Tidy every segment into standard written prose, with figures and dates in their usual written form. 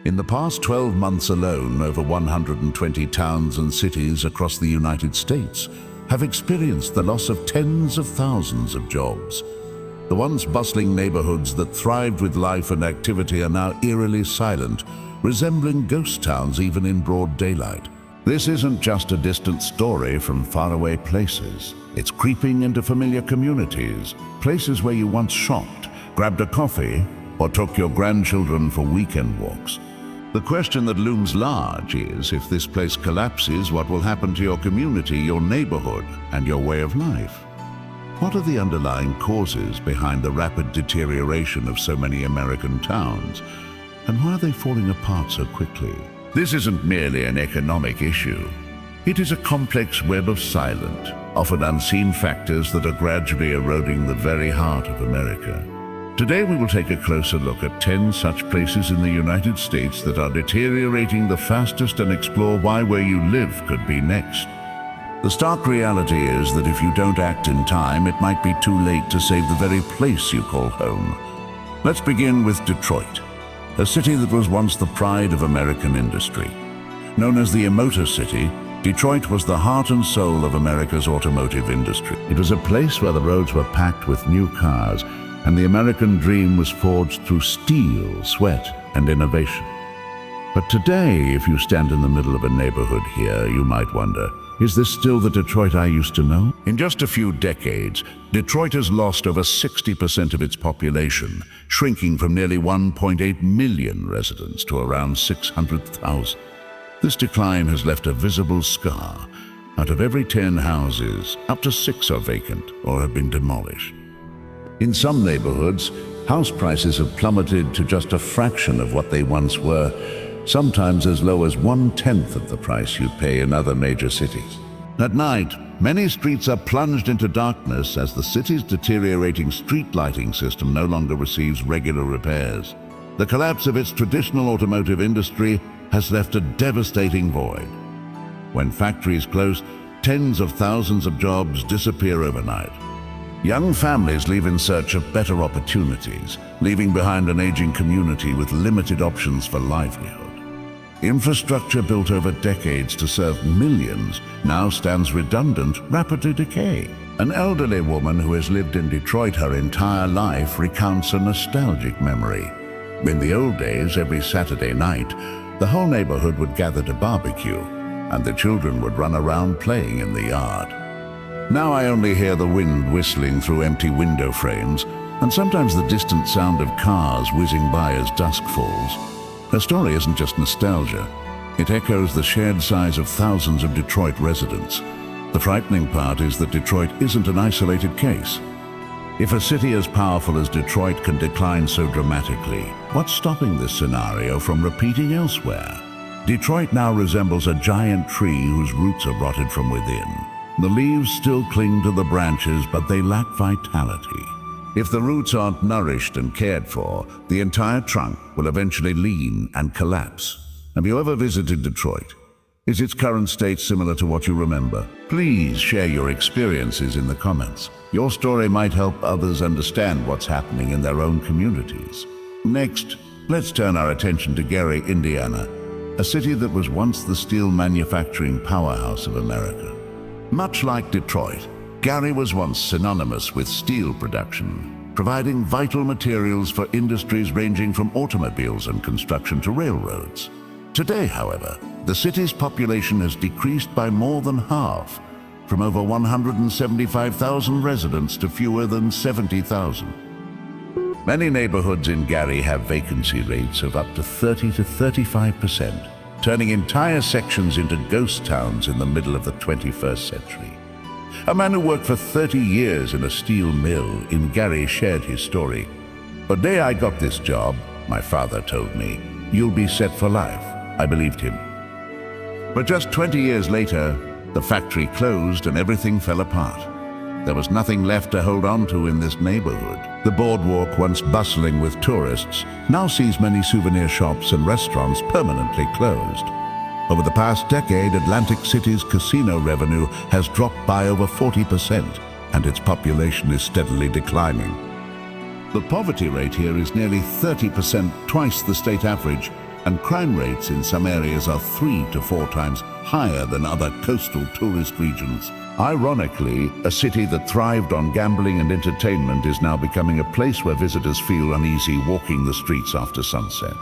In the past 12 months alone, over 120 towns and cities across the United States have experienced the loss of tens of thousands of jobs. The once bustling neighborhoods that thrived with life and activity are now eerily silent, resembling ghost towns even in broad daylight. This isn't just a distant story from faraway places. It's creeping into familiar communities, places where you once shopped, grabbed a coffee, or took your grandchildren for weekend walks. The question that looms large is, if this place collapses, what will happen to your community, your neighborhood, and your way of life? What are the underlying causes behind the rapid deterioration of so many American towns? And why are they falling apart so quickly? This isn't merely an economic issue. It is a complex web of silent, often unseen factors that are gradually eroding the very heart of America. Today we will take a closer look at 10 such places in the United States that are deteriorating the fastest and explore why where you live could be next. The stark reality is that if you don't act in time, it might be too late to save the very place you call home. Let's begin with Detroit, a city that was once the pride of American industry. Known as the Motor City, Detroit was the heart and soul of America's automotive industry. It was a place where the roads were packed with new cars, and the American dream was forged through steel, sweat, and innovation. But today, if you stand in the middle of a neighborhood here, you might wonder, is this still the Detroit I used to know? In just a few decades, Detroit has lost over 60% of its population, shrinking from nearly 1.8 million residents to around 600,000. This decline has left a visible scar. Out of every 10 houses, up to 6 are vacant or have been demolished. In some neighborhoods, house prices have plummeted to just a fraction of what they once were, sometimes as low as 1/10 of the price you'd pay in other major cities. At night, many streets are plunged into darkness as the city's deteriorating street lighting system no longer receives regular repairs. The collapse of its traditional automotive industry has left a devastating void. When factories close, tens of thousands of jobs disappear overnight. Young families leave in search of better opportunities, leaving behind an aging community with limited options for livelihood. Infrastructure built over decades to serve millions now stands redundant, rapidly decaying. An elderly woman who has lived in Detroit her entire life recounts a nostalgic memory. In the old days, every Saturday night, the whole neighborhood would gather to barbecue, and the children would run around playing in the yard. Now I only hear the wind whistling through empty window frames, and sometimes the distant sound of cars whizzing by as dusk falls. Her story isn't just nostalgia. It echoes the shared sighs of thousands of Detroit residents. The frightening part is that Detroit isn't an isolated case. If a city as powerful as Detroit can decline so dramatically, what's stopping this scenario from repeating elsewhere? Detroit now resembles a giant tree whose roots are rotted from within. The leaves still cling to the branches, but they lack vitality. If the roots aren't nourished and cared for, the entire trunk will eventually lean and collapse. Have you ever visited Detroit? Is its current state similar to what you remember? Please share your experiences in the comments. Your story might help others understand what's happening in their own communities. Next, let's turn our attention to Gary, Indiana, a city that was once the steel manufacturing powerhouse of America. Much like Detroit, Gary was once synonymous with steel production, providing vital materials for industries ranging from automobiles and construction to railroads. Today, however, the city's population has decreased by more than half, from over 175,000 residents to fewer than 70,000. Many neighborhoods in Gary have vacancy rates of up to 30 to 35%, turning entire sections into ghost towns in the middle of the 21st century. A man who worked for 30 years in a steel mill in Gary shared his story. "The day I got this job, my father told me, 'You'll be set for life.' I believed him. But just 20 years later, the factory closed and everything fell apart. There was nothing left to hold on to in this neighborhood. The boardwalk, once bustling with tourists, now sees many souvenir shops and restaurants permanently closed. Over the past decade, Atlantic City's casino revenue has dropped by over 40%, and its population is steadily declining. The poverty rate here is nearly 30%, twice the state average, and crime rates in some areas are 3 to 4 times higher than other coastal tourist regions. Ironically, a city that thrived on gambling and entertainment is now becoming a place where visitors feel uneasy walking the streets after sunset.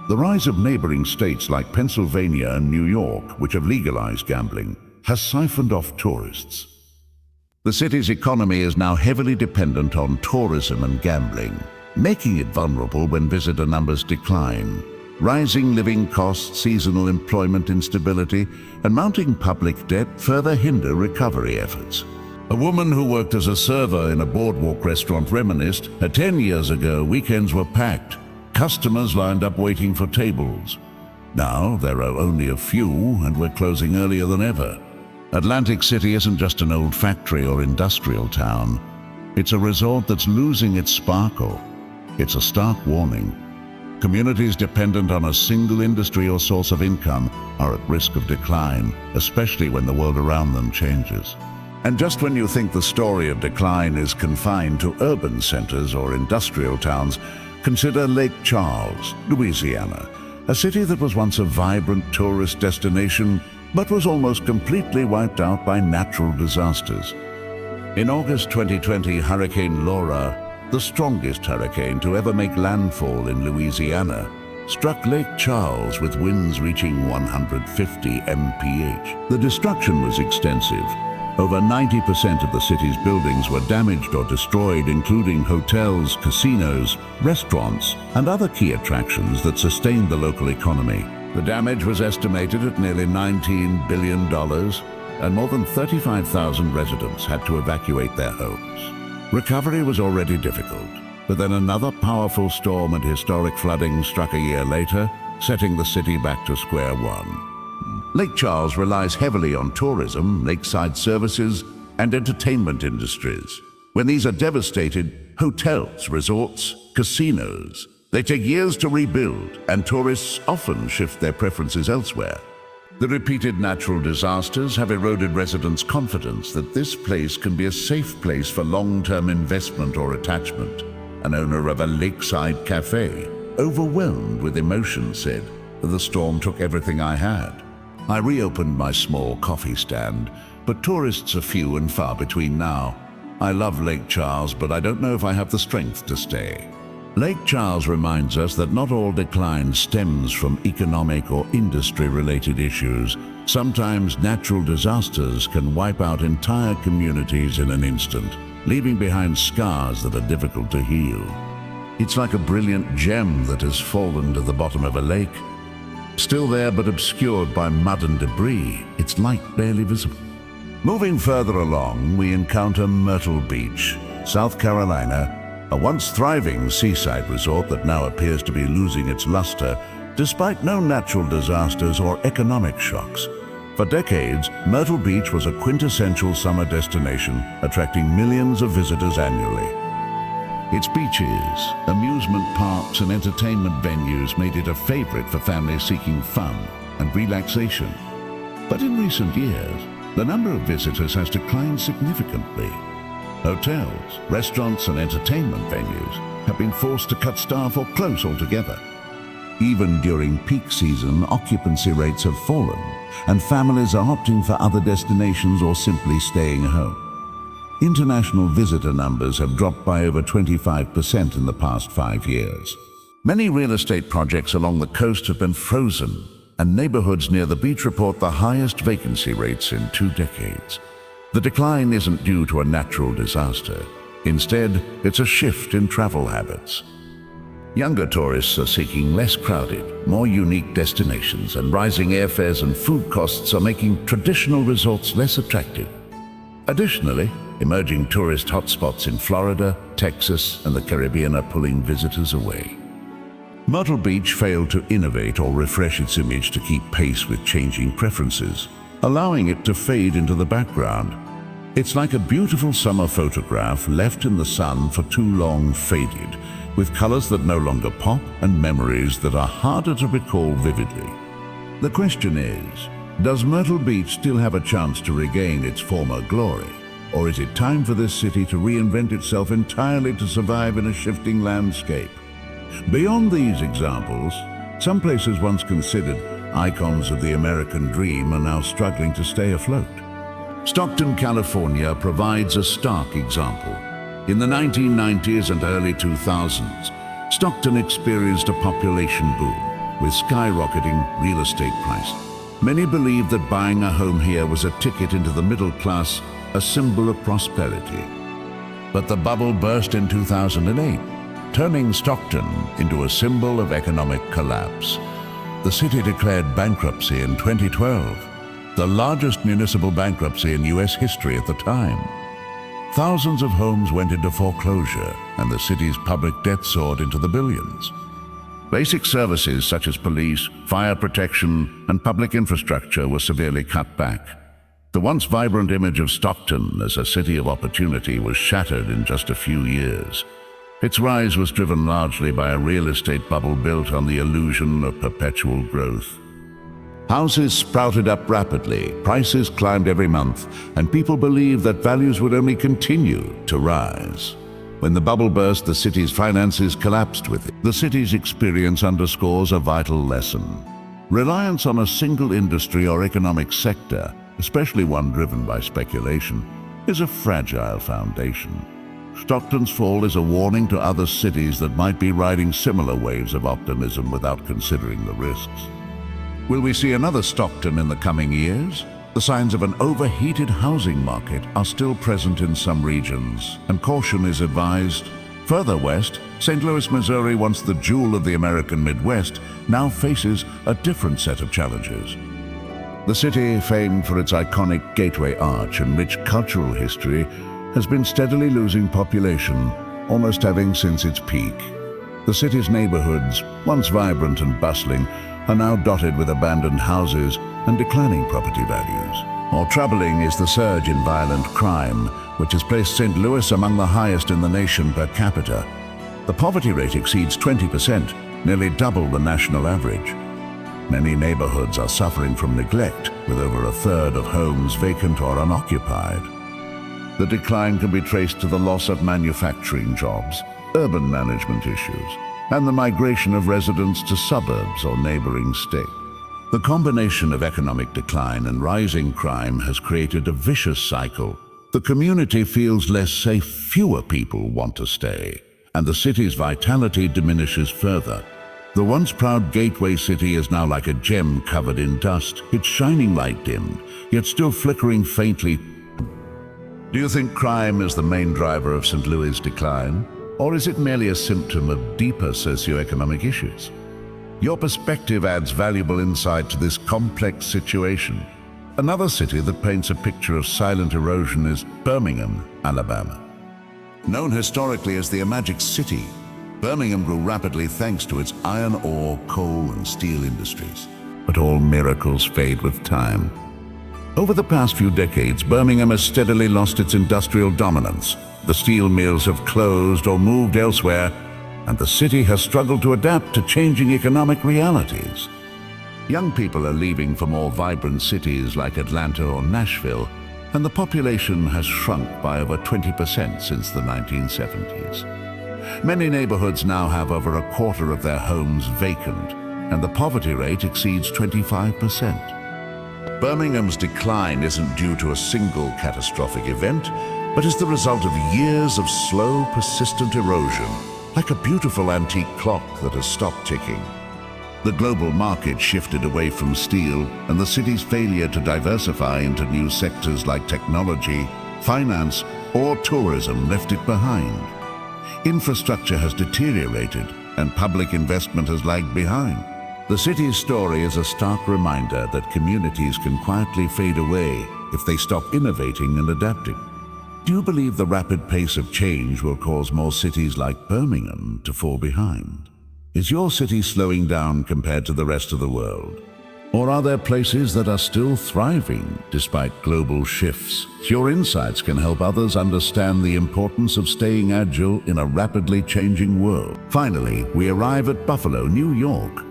The rise of neighboring states like Pennsylvania and New York, which have legalized gambling, has siphoned off tourists. The city's economy is now heavily dependent on tourism and gambling, making it vulnerable when visitor numbers decline. Rising living costs, seasonal employment instability, and mounting public debt further hinder recovery efforts. A woman who worked as a server in a boardwalk restaurant reminisced, 10 years ago, weekends were packed. Customers lined up waiting for tables. Now there are only a few, and we're closing earlier than ever. Atlantic City isn't just an old factory or industrial town. It's a resort that's losing its sparkle. It's a stark warning. Communities dependent on a single industry or source of income are at risk of decline, especially when the world around them changes. And just when you think the story of decline is confined to urban centers or industrial towns, consider Lake Charles, Louisiana, a city that was once a vibrant tourist destination but was almost completely wiped out by natural disasters. In August 2020, Hurricane Laura, the strongest hurricane to ever make landfall in Louisiana, struck Lake Charles with winds reaching 150 mph. The destruction was extensive. Over 90% of the city's buildings were damaged or destroyed, including hotels, casinos, restaurants, and other key attractions that sustained the local economy. The damage was estimated at nearly $19 billion, and more than 35,000 residents had to evacuate their homes. Recovery was already difficult, but then another powerful storm and historic flooding struck a year later, setting the city back to square one. Lake Charles relies heavily on tourism, lakeside services, and entertainment industries. When these are devastated, hotels, resorts, casinos, they take years to rebuild, and tourists often shift their preferences elsewhere. The repeated natural disasters have eroded residents' confidence that this place can be a safe place for long-term investment or attachment. An owner of a lakeside cafe, overwhelmed with emotion, said, "The storm took everything I had. I reopened my small coffee stand, but tourists are few and far between now. I love Lake Charles, but I don't know if I have the strength to stay." Lake Charles reminds us that not all decline stems from economic or industry-related issues. Sometimes natural disasters can wipe out entire communities in an instant, leaving behind scars that are difficult to heal. It's like a brilliant gem that has fallen to the bottom of a lake. Still there but obscured by mud and debris, its light barely visible. Moving further along, we encounter Myrtle Beach, South Carolina, a once thriving seaside resort that now appears to be losing its luster, despite no natural disasters or economic shocks. For decades, Myrtle Beach was a quintessential summer destination, attracting millions of visitors annually. Its beaches, amusement parks, and entertainment venues made it a favorite for families seeking fun and relaxation. But in recent years, the number of visitors has declined significantly. Hotels, restaurants, and entertainment venues have been forced to cut staff or close altogether. Even during peak season, occupancy rates have fallen, and families are opting for other destinations or simply staying home. International visitor numbers have dropped by over 25% in the past 5 years. Many real estate projects along the coast have been frozen, and neighborhoods near the beach report the highest vacancy rates in 2 decades. The decline isn't due to a natural disaster. Instead, it's a shift in travel habits. Younger tourists are seeking less crowded, more unique destinations, and rising airfares and food costs are making traditional resorts less attractive. Additionally, emerging tourist hotspots in Florida, Texas, and the Caribbean are pulling visitors away. Myrtle Beach failed to innovate or refresh its image to keep pace with changing preferences, allowing it to fade into the background. It's like a beautiful summer photograph left in the sun for too long, faded, with colors that no longer pop and memories that are harder to recall vividly. The question is, does Myrtle Beach still have a chance to regain its former glory? Or is it time for this city to reinvent itself entirely to survive in a shifting landscape? Beyond these examples, Some places once considered icons of the American dream are now struggling to stay afloat. Stockton, California provides a stark example. In the 1990s and early 2000s, Stockton experienced a population boom with skyrocketing real estate prices. Many believed that buying a home here was a ticket into the middle class, a symbol of prosperity. But the bubble burst in 2008, turning Stockton into a symbol of economic collapse. The city declared bankruptcy in 2012, the largest municipal bankruptcy in US history at the time. Thousands of homes went into foreclosure, and the city's public debt soared into the billions. Basic services such as police, fire protection, and public infrastructure were severely cut back. The once vibrant image of Stockton as a city of opportunity was shattered in just a few years. Its rise was driven largely by a real estate bubble built on the illusion of perpetual growth. Houses sprouted up rapidly, prices climbed every month, and people believed that values would only continue to rise. When the bubble burst, the city's finances collapsed with it. The city's experience underscores a vital lesson. Reliance on a single industry or economic sector, especially one driven by speculation, is a fragile foundation. Stockton's fall is a warning to other cities that might be riding similar waves of optimism without considering the risks. Will we see another Stockton in the coming years? The signs of an overheated housing market are still present in some regions, and caution is advised. Further west, St. Louis, Missouri, once the jewel of the American Midwest, now faces a different set of challenges. The city, famed for its iconic Gateway Arch and rich cultural history, has been steadily losing population, almost having since its peak. The city's neighborhoods, once vibrant and bustling, are now dotted with abandoned houses and declining property values. More troubling is the surge in violent crime, which has placed St. Louis among the highest in the nation per capita. The poverty rate exceeds 20%, nearly double the national average. Many neighborhoods are suffering from neglect, with over a third of homes vacant or unoccupied. The decline can be traced to the loss of manufacturing jobs, urban management issues, and the migration of residents to suburbs or neighboring states. The combination of economic decline and rising crime has created a vicious cycle. The community feels less safe, fewer people want to stay, and the city's vitality diminishes further. The once proud gateway city is now like a gem covered in dust, its shining light dimmed, yet still flickering faintly. Do you think crime is the main driver of St. Louis' decline? Or is it merely a symptom of deeper socioeconomic issues? Your perspective adds valuable insight to this complex situation. Another city that paints a picture of silent erosion is Birmingham, Alabama. Known historically as the Magic City, Birmingham grew rapidly thanks to its iron ore, coal, and steel industries. But all miracles fade with time. Over the past few decades, Birmingham has steadily lost its industrial dominance. The steel mills have closed or moved elsewhere, and the city has struggled to adapt to changing economic realities. Young people are leaving for more vibrant cities like Atlanta or Nashville, and the population has shrunk by over 20% since the 1970s. Many neighborhoods now have over a quarter of their homes vacant, and the poverty rate exceeds 25%. Birmingham's decline isn't due to a single catastrophic event, but is the result of years of slow, persistent erosion, like a beautiful antique clock that has stopped ticking. The global market shifted away from steel, and the city's failure to diversify into new sectors like technology, finance, or tourism left it behind. Infrastructure has deteriorated, and public investment has lagged behind. The city's story is a stark reminder that communities can quietly fade away if they stop innovating and adapting. Do you believe the rapid pace of change will cause more cities like Birmingham to fall behind? Is your city slowing down compared to the rest of the world? Or are there places that are still thriving despite global shifts? Your insights can help others understand the importance of staying agile in a rapidly changing world. Finally, we arrive at Buffalo, New York,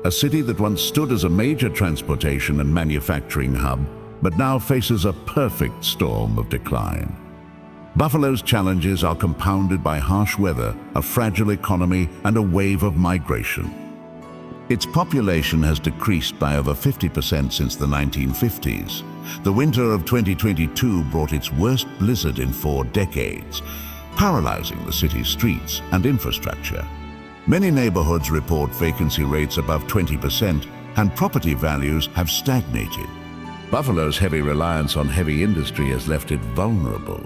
a city that once stood as a major transportation and manufacturing hub, but now faces a perfect storm of decline. Buffalo's challenges are compounded by harsh weather, a fragile economy, and a wave of migration. Its population has decreased by over 50% since the 1950s. The winter of 2022 brought its worst blizzard in 4 decades, paralyzing the city's streets and infrastructure. Many neighborhoods report vacancy rates above 20%, and property values have stagnated. Buffalo's heavy reliance on heavy industry has left it vulnerable.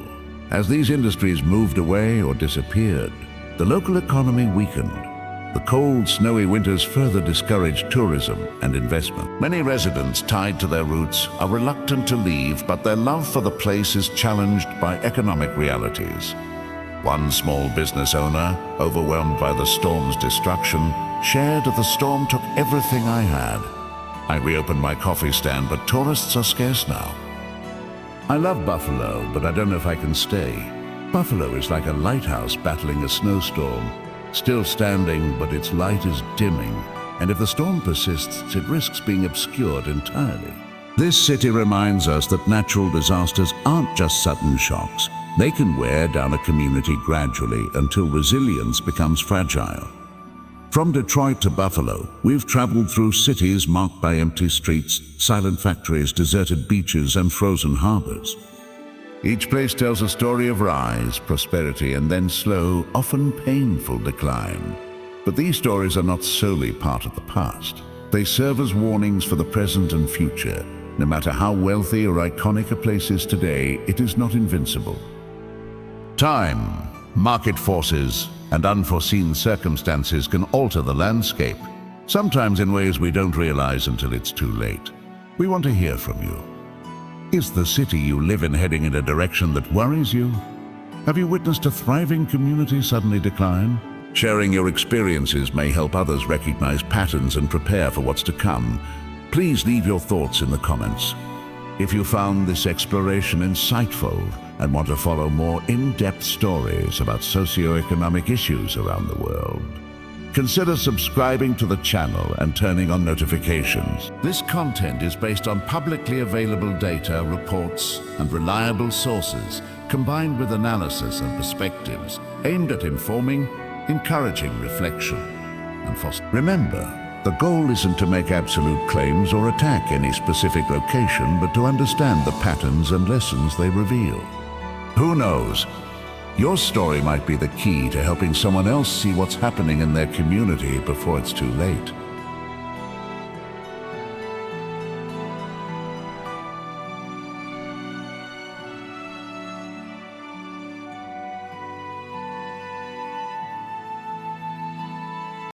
As these industries moved away or disappeared, the local economy weakened. The cold, snowy winters further discouraged tourism and investment. Many residents tied to their roots are reluctant to leave, but their love for the place is challenged by economic realities. One small business owner, overwhelmed by the storm's destruction, shared, "The storm took everything I had. I reopened my coffee stand, but tourists are scarce now. I love Buffalo, but I don't know if I can stay. Buffalo is like a lighthouse battling a snowstorm, still standing, but its light is dimming, and if the storm persists, it risks being obscured entirely." This city reminds us that natural disasters aren't just sudden shocks. They can wear down a community gradually until resilience becomes fragile. From Detroit to Buffalo, we've traveled through cities marked by empty streets, silent factories, deserted beaches, and frozen harbors. Each place tells a story of rise, prosperity, and then slow, often painful decline. But these stories are not solely part of the past. They serve as warnings for the present and future. No matter how wealthy or iconic a place is today, it is not invincible. Time, market forces, and unforeseen circumstances can alter the landscape, sometimes in ways we don't realize until it's too late. We want to hear from you. Is the city you live in heading in a direction that worries you? Have you witnessed a thriving community suddenly decline? Sharing your experiences may help others recognize patterns and prepare for what's to come. Please leave your thoughts in the comments. If you found this exploration insightful and want to follow more in-depth stories about socioeconomic issues around the world, consider subscribing to the channel and turning on notifications. This content is based on publicly available data, reports, and reliable sources, combined with analysis and perspectives aimed at informing, encouraging reflection, and fostering. Remember, the goal isn't to make absolute claims or attack any specific location, but to understand the patterns and lessons they reveal. Who knows? Your story might be the key to helping someone else see what's happening in their community before it's too late.